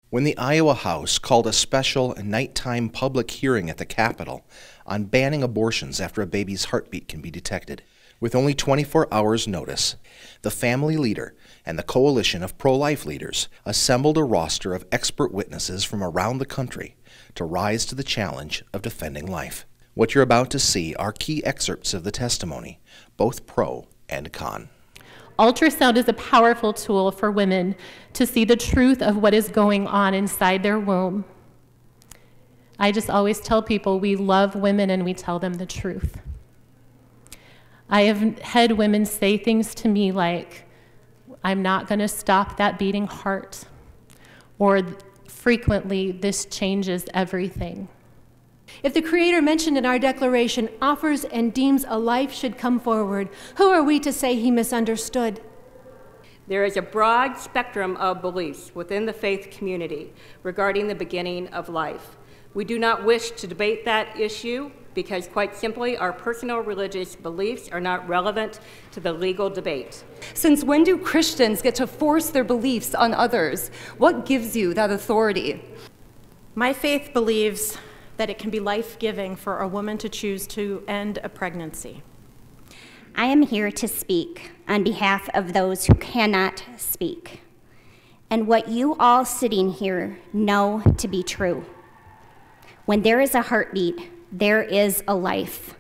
When the Iowa House called a special nighttime public hearing at the Capitol on banning abortions after a baby's heartbeat can be detected, with only 24 hours' notice, the family leader and the coalition of pro-life leaders assembled a roster of expert witnesses from around the country to rise to the challenge of defending life. What you're about to see are key excerpts of the testimony, both pro and con. Ultrasound is a powerful tool for women to see the truth of what is going on inside their womb. I just always tell people we love women and we tell them the truth. I have had women say things to me like, I'm not going to stop that beating heart, or frequently, this changes everything. If the Creator mentioned in our declaration offers and deems a life should come forward, who are we to say he misunderstood? There is a broad spectrum of beliefs within the faith community regarding the beginning of life. We do not wish to debate that issue because, quite simply, our personal religious beliefs are not relevant to the legal debate. Since when do Christians get to force their beliefs on others? What gives you that authority? My faith believes that it can be life-giving for a woman to choose to end a pregnancy. I am here to speak on behalf of those who cannot speak, and what you all sitting here know to be true. When there is a heartbeat, there is a life.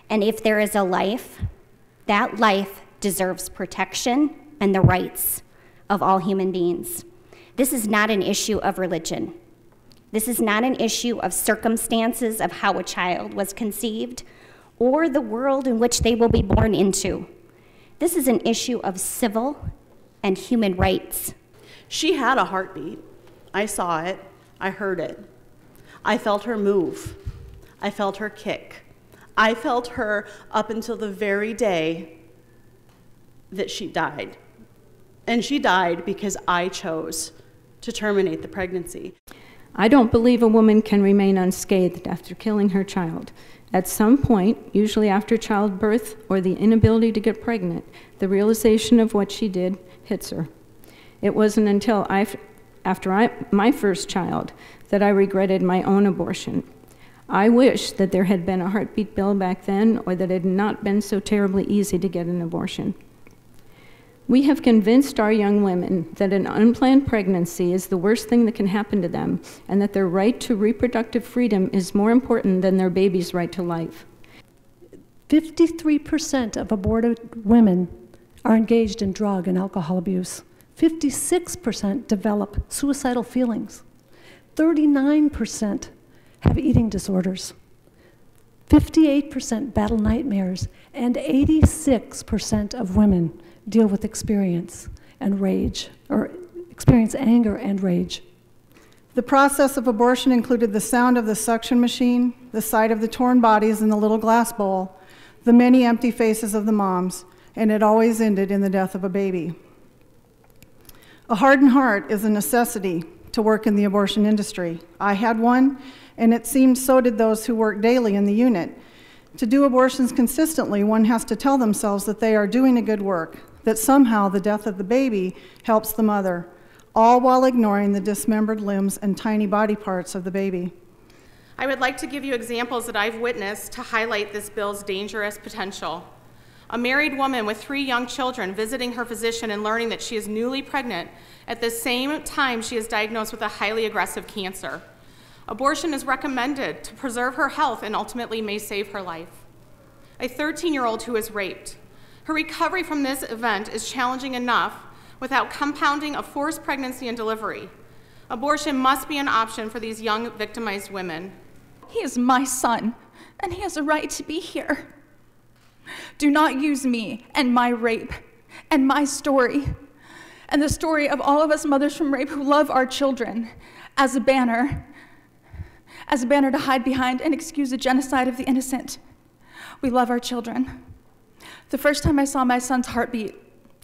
And if there is a life, that life deserves protection and the rights of all human beings. This is not an issue of religion. This is not an issue of circumstances of how a child was conceived or the world in which they will be born into. This is an issue of civil and human rights. She had a heartbeat. I saw it. I heard it. I felt her move. I felt her kick. I felt her up until the very day that she died. And she died because I chose to terminate the pregnancy. I don't believe a woman can remain unscathed after killing her child. At some point, usually after childbirth or the inability to get pregnant, the realization of what she did hits her. It wasn't until after my first child that I regretted my own abortion. I wish that there had been a heartbeat bill back then, or that it had not been so terribly easy to get an abortion. We have convinced our young women that an unplanned pregnancy is the worst thing that can happen to them, and that their right to reproductive freedom is more important than their baby's right to life. 53% of aborted women are engaged in drug and alcohol abuse. 56% develop suicidal feelings. 39% have eating disorders. 58% battle nightmares, and 86% of women deal with experience and rage, or experience anger and rage. The process of abortion included the sound of the suction machine, the sight of the torn bodies in the little glass bowl, the many empty faces of the moms, and it always ended in the death of a baby. A hardened heart is a necessity to work in the abortion industry. I had one, and it seemed so did those who work daily in the unit. To do abortions consistently, one has to tell themselves that they are doing a good work, that somehow the death of the baby helps the mother, all while ignoring the dismembered limbs and tiny body parts of the baby. I would like to give you examples that I've witnessed to highlight this bill's dangerous potential. A married woman with 3 young children visiting her physician and learning that she is newly pregnant at the same time she is diagnosed with a highly aggressive cancer. Abortion is recommended to preserve her health and ultimately may save her life. A 13-year-old who is raped. Her recovery from this event is challenging enough without compounding a forced pregnancy and delivery. Abortion must be an option for these young victimized women. He is my son, and he has a right to be here. Do not use me and my rape and my story and the story of all of us mothers from rape who love our children as a banner to hide behind and excuse the genocide of the innocent. We love our children. The first time I saw my son's heartbeat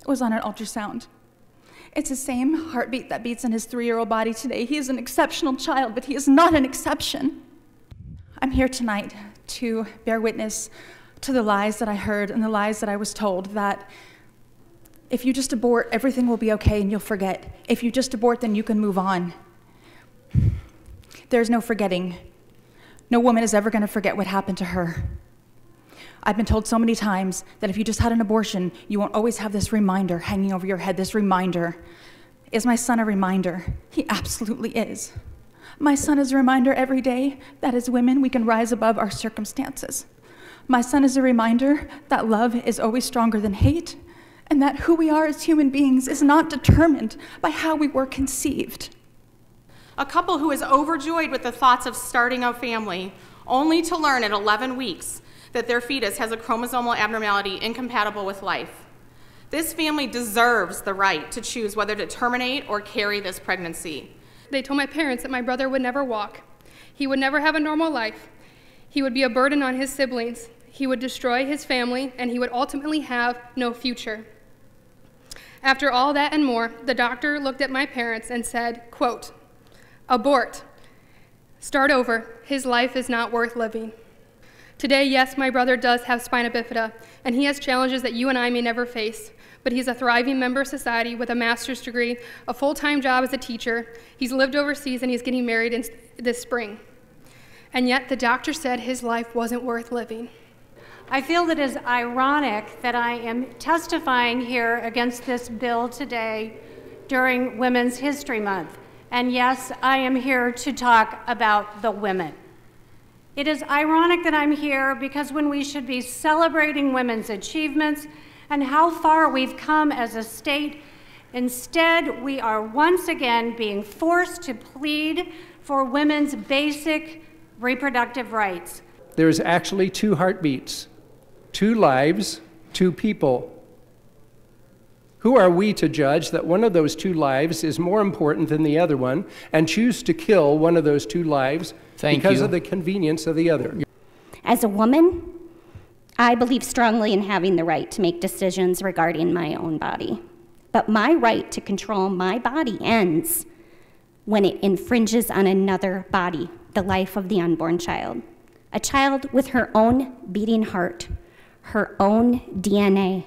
was on an ultrasound. It's the same heartbeat that beats in his 3-year-old body today. He is an exceptional child, but he is not an exception. I'm here tonight to bear witness to the lies that I heard and the lies that I was told, that If you just abort, everything will be okay and you'll forget. If you just abort, then you can move on. There's no forgetting. No woman is ever going to forget what happened to her. I've been told so many times that if you just had an abortion, you won't always have this reminder hanging over your head, this reminder. Is my son a reminder? He absolutely is. My son is a reminder every day that as women, we can rise above our circumstances. My son is a reminder that love is always stronger than hate, and that who we are as human beings is not determined by how we were conceived. A couple who is overjoyed with the thoughts of starting a family, only to learn at 11 weeks that their fetus has a chromosomal abnormality incompatible with life. This family deserves the right to choose whether to terminate or carry this pregnancy. They told my parents that my brother would never walk. He would never have a normal life. He would be a burden on his siblings. He would destroy his family, and he would ultimately have no future. After all that and more, the doctor looked at my parents and said, quote, "Abort. Start over. His life is not worth living." Today, yes, my brother does have spina bifida, and he has challenges that you and I may never face, but he's a thriving member of society with a master's degree, a full-time job as a teacher. He's lived overseas, and he's getting married this spring. And yet, the doctor said his life wasn't worth living. I feel that it is ironic that I am testifying here against this bill today during Women's History Month. And yes, I am here to talk about the women. It is ironic that I'm here because when we should be celebrating women's achievements and how far we've come as a state, instead we are once again being forced to plead for women's basic reproductive rights. There's actually 2 heartbeats, 2 lives, 2 people. Who are we to judge that one of those 2 lives is more important than the other one and choose to kill one of those 2 lives because of the convenience of the other? As a woman, I believe strongly in having the right to make decisions regarding my own body. But my right to control my body ends when it infringes on another body, the life of the unborn child. A child with her own beating heart, her own DNA,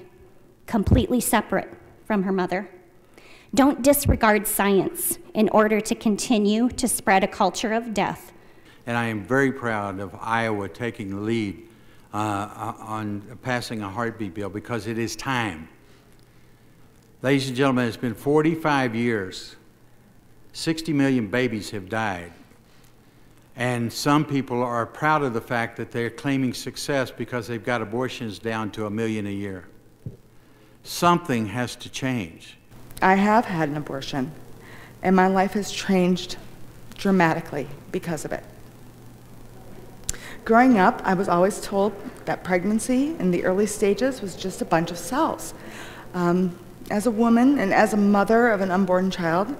completely separate from her mother. Don't disregard science in order to continue to spread a culture of death. And I am very proud of Iowa taking the lead on passing a heartbeat bill because it is time. Ladies and gentlemen, it's been 45 years. 60 million babies have died. And some people are proud of the fact that they're claiming success because they've got abortions down to 1 million a year. Something has to change. I have had an abortion, and my life has changed dramatically because of it. Growing up, I was always told that pregnancy in the early stages was just a bunch of cells. As a woman and as a mother of an unborn child,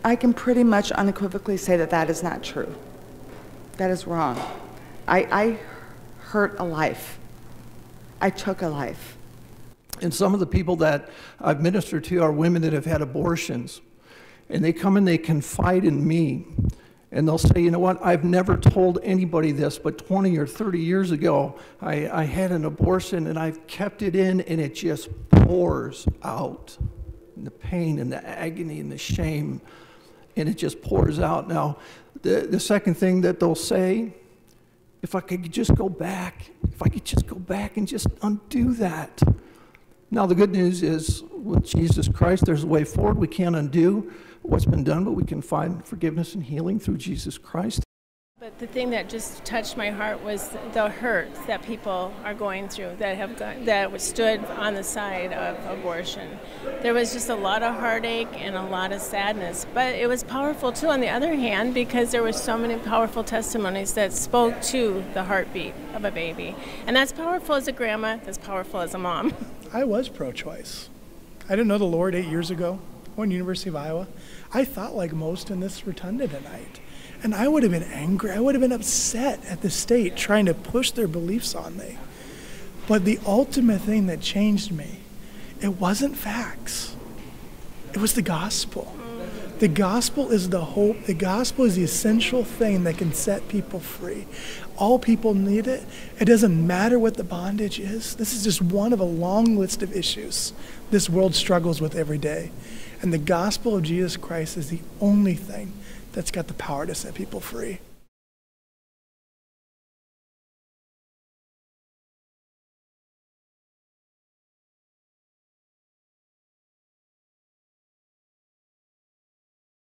I can pretty much unequivocally say that that is not true. That is wrong. I hurt a life. I took a life. And some of the people that I've ministered to are women that have had abortions. And they come and they confide in me. And they'll say, you know what, I've never told anybody this, but 20 or 30 years ago, I had an abortion and I've kept it in and it just pours out. And the pain and the agony and the shame, and it just pours out. Now, the second thing that they'll say, if I could just go back, and just undo that. Now, the good news is with Jesus Christ, there's a way forward. We can't undo what's been done, but we can find forgiveness and healing through Jesus Christ. But the thing that just touched my heart was the hurt that people are going through that stood on the side of abortion. There was just a lot of heartache and a lot of sadness, but it was powerful too on the other hand because there were so many powerful testimonies that spoke to the heartbeat of a baby. And that's powerful as a grandma, that's powerful as a mom. I was pro-choice. I didn't know the Lord 8 years ago. I went to University of Iowa. I thought like most in this rotunda tonight. And I would have been angry. I would have been upset at the state trying to push their beliefs on me. But the ultimate thing that changed me, it wasn't facts. It was the gospel. The gospel is the hope. The gospel is the essential thing that can set people free. All people need it. It doesn't matter what the bondage is. This is just one of a long list of issues this world struggles with every day. And the gospel of Jesus Christ is the only thing that's got the power to set people free.